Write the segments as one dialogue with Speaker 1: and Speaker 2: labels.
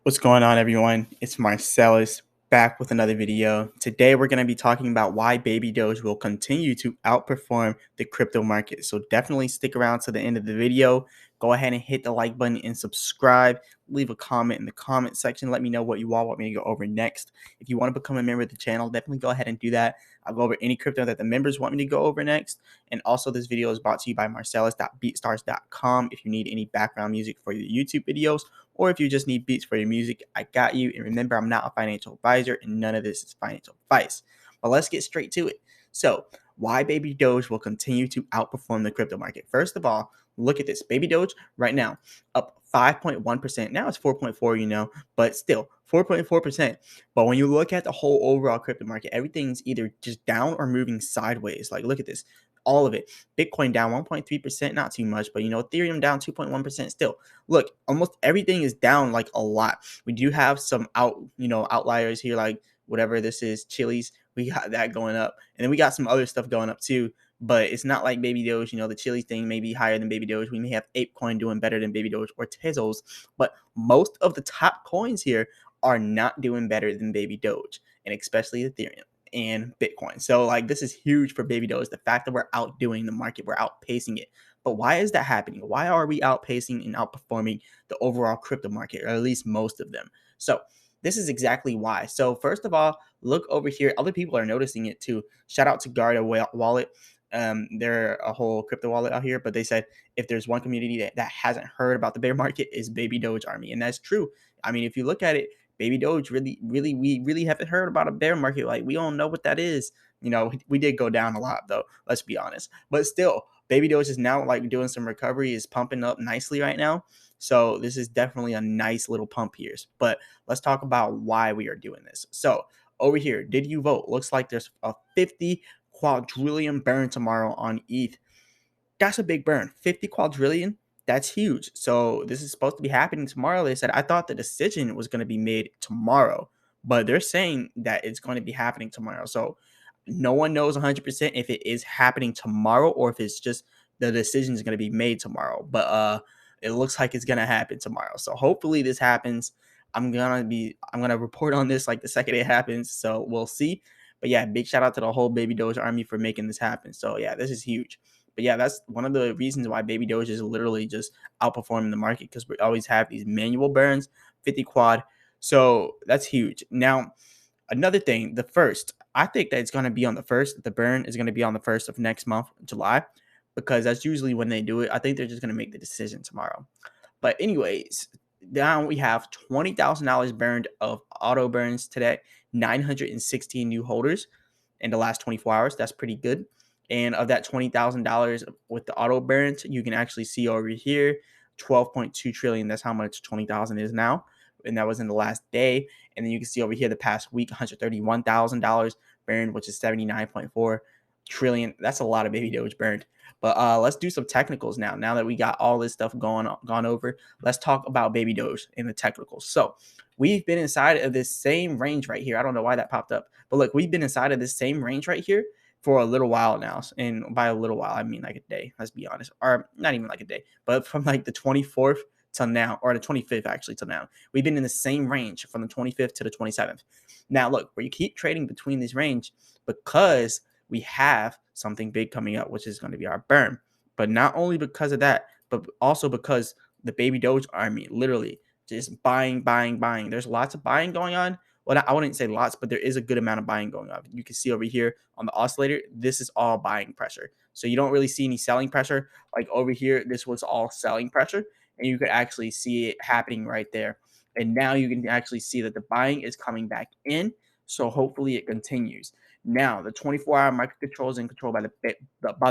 Speaker 1: What's going on, everyone? It's Marsellis back with another video. Today, we're going to be talking about why Baby Doge will continue to outperform the crypto market. So definitely stick around to the end of the video. Go ahead and hit the like button and subscribe. Leave a comment in the comment section. Let me know what you all want me to go over next. If you want to become a member of the channel, definitely go ahead and do that. I'll go over any crypto that the members want me to go over next. And also, this video is brought to you by marsellis.beatstars.com. If you need any background music for your YouTube videos, or if you just need beats for your music, I got you. And remember, I'm not a financial advisor and none of this is financial advice. But let's get straight to it. So, why Baby Doge will continue to outperform the crypto market? First of all, look at this. Baby Doge right now up 5.1%. Now it's 4.4, but still 4.4%. But when you look at the whole overall crypto market, everything's either just down or moving sideways. Like, look at this. All of it. Bitcoin down 1.3%, not too much, but Ethereum down 2.1% still. Look, almost everything is down like a lot. We do have some outliers here, like whatever this is, Chili's. We got that going up, and then we got some other stuff going up too. But it's not like Baby Doge. The Chili's thing may be higher than Baby Doge. We may have ApeCoin doing better than Baby Doge or Tezos, but most of the top coins here are not doing better than Baby Doge, and especially Ethereum and Bitcoin. So like this is huge for Baby Doge. The fact that we're outdoing the market, we're outpacing it. But why is that happening? Why are we outpacing and outperforming the overall crypto market, or at least most of them? So this is exactly why. So first of all, look over here. Other people are noticing it too. Shout out to Garda Wallet. They're a whole crypto wallet out here, but they said if there's one community that hasn't heard about the bear market is Baby Doge Army. And that's true. I mean, if you look at it, Baby Doge we really haven't heard about a bear market. Like we don't know what that is. We did go down a lot though, let's be honest. But still, Baby Doge is now like doing some recovery, is pumping up nicely right now. So this is definitely a nice little pump here. But let's talk about why we are doing this. So over here, did you vote? Looks like there's a 50 quadrillion burn tomorrow on ETH. That's a big burn. 50 quadrillion, that's huge. So this is supposed to be happening tomorrow. They said, I thought the decision was going to be made tomorrow, but they're saying that it's going to be happening tomorrow. So no one knows 100% if it is happening tomorrow or if it's just the decision is going to be made tomorrow. But it looks like it's going to happen tomorrow. So hopefully this happens. I'm gonna report on this like the second it happens. So we'll see. But yeah, big shout out to the whole Baby Doge army for making this happen. So yeah, this is huge. But yeah, that's one of the reasons why Baby Doge is literally just outperforming the market, because we always have these manual burns, 50 quad. So that's huge. Now, another thing, I think that it's going to be on the first. The burn is going to be on the first of next month, July, because that's usually when they do it. I think they're just going to make the decision tomorrow. But anyways, now we have $20,000 burned of auto burns today, 916 new holders in the last 24 hours. That's pretty good. And of that $20,000 with the auto burns, you can actually see over here 12.2 trillion. That's how much 20,000 is now. And that was in the last day. And then you can see over here the past week, $131,000 burned, which is 79.4 trillion. That's a lot of Baby Doge burned. But let's do some technicals now. Now that we got all this stuff gone over, let's talk about Baby Doge in the technicals. So we've been inside of this same range right here. I don't know why that popped up, but look, we've been inside of this same range right here for a little while now. And by a little while, I mean like a day, let's be honest, or not even like a day, but from like the 24th till now, or the 25th actually till now, we've been in the same range from the 25th to the 27th. Now look, where you keep trading between this range because we have something big coming up, which is going to be our burn. But not only because of that, but also because the Baby Doge army literally just buying. There's lots of buying going on. Well, I wouldn't say lots, but there is a good amount of buying going on. You can see over here on the oscillator, this is all buying pressure. So you don't really see any selling pressure. Like over here, this was all selling pressure, and you could actually see it happening right there. And now you can actually see that the buying is coming back in. So hopefully it continues. Now, the 24-hour market control is in control by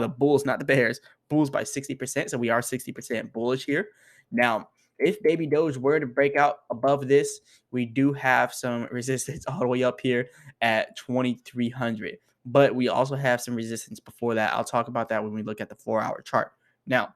Speaker 1: the bulls, not the bears. Bulls by 60%. So we are 60% bullish here. Now, if Baby Doge were to break out above this, we do have some resistance all the way up here at 2,300. But we also have some resistance before that. I'll talk about that when we look at the 4-hour chart. Now,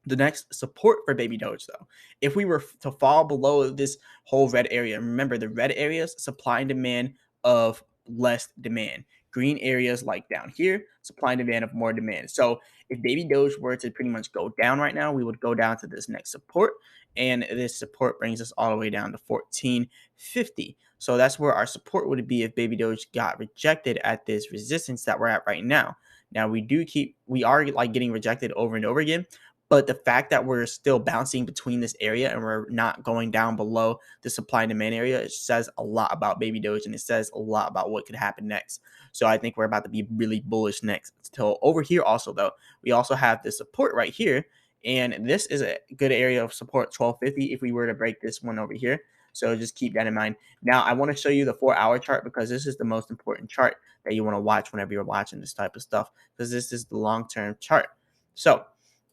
Speaker 1: the next support for Baby Doge, though, if we were to fall below this whole red area, remember the red areas, supply and demand of less demand. Green areas like down here, supply and demand of more demand. So if Baby Doge were to pretty much go down right now, we would go down to this next support. and this support brings us all the way down to 1450. So that's where our support would be if Baby Doge got rejected at this resistance that we're at right now. Now we are like getting rejected over and over again, but the fact that we're still bouncing between this area and we're not going down below the supply and demand area, it says a lot about Baby Doge, and it says a lot about what could happen next. So I think we're about to be really bullish next. So over here also though, we also have the support right here, and this is a good area of support, 1250, if we were to break this one over here. So just keep that in mind. Now I want to show you the 4-hour chart, because this is the most important chart that you want to watch whenever you're watching this type of stuff, because this is the long-term chart. So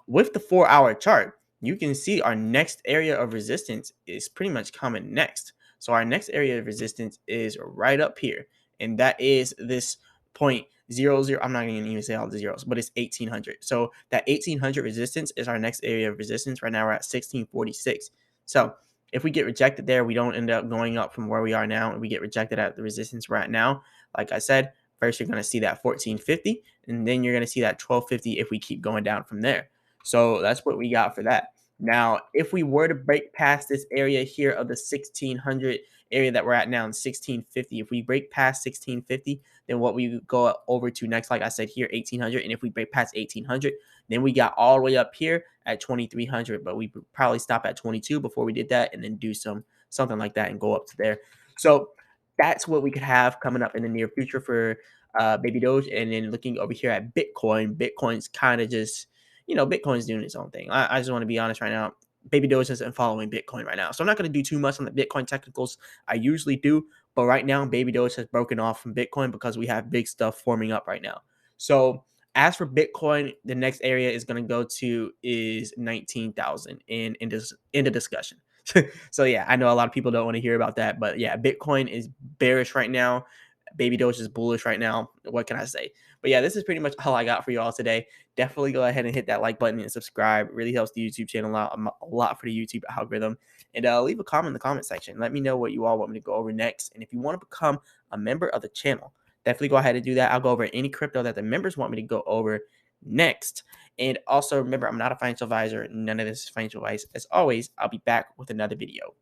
Speaker 1: with the 4-hour chart, you can see our next area of resistance is pretty much coming next. So our next area of resistance is right up here, and that is this point 00. I'm not going to even say all the zeros, but it's 1800. So that 1800 resistance is our next area of resistance. Right now we're at 1646. So if we get rejected there, we don't end up going up from where we are now, and we get rejected at the resistance right now. Like I said, first you're going to see that 1450, and then you're going to see that 1250 if we keep going down from there. So that's what we got for that. Now, if we were to break past this area here of the 1600 area that we're at now in 1650, if we break past 1650, then what we go over to next, like I said here, 1800. And if we break past 1800, then we got all the way up here at 2300. But we would probably stop at 22 before we did that, and then do something like that and go up to there. So that's what we could have coming up in the near future for Baby Doge. And then looking over here at Bitcoin, Bitcoin's kind of just, Bitcoin's doing its own thing. I just want to be honest right now. Baby Doge isn't following Bitcoin right now. So I'm not going to do too much on the Bitcoin technicals. I usually do. But right now, Baby Doge has broken off from Bitcoin because we have big stuff forming up right now. So as for Bitcoin, the next area is going to go to is 19,000 in the discussion. So yeah, I know a lot of people don't want to hear about that. But yeah, Bitcoin is bearish right now. Baby Doge is bullish right now. What can I say? But yeah, this is pretty much all I got for you all today. Definitely go ahead and hit that like button and subscribe. It really helps the YouTube channel out a lot for the YouTube algorithm. And leave a comment in the comment section. Let me know what you all want me to go over next. And if you want to become a member of the channel, definitely go ahead and do that. I'll go over any crypto that the members want me to go over next. And also remember, I'm not a financial advisor. None of this is financial advice. As always, I'll be back with another video.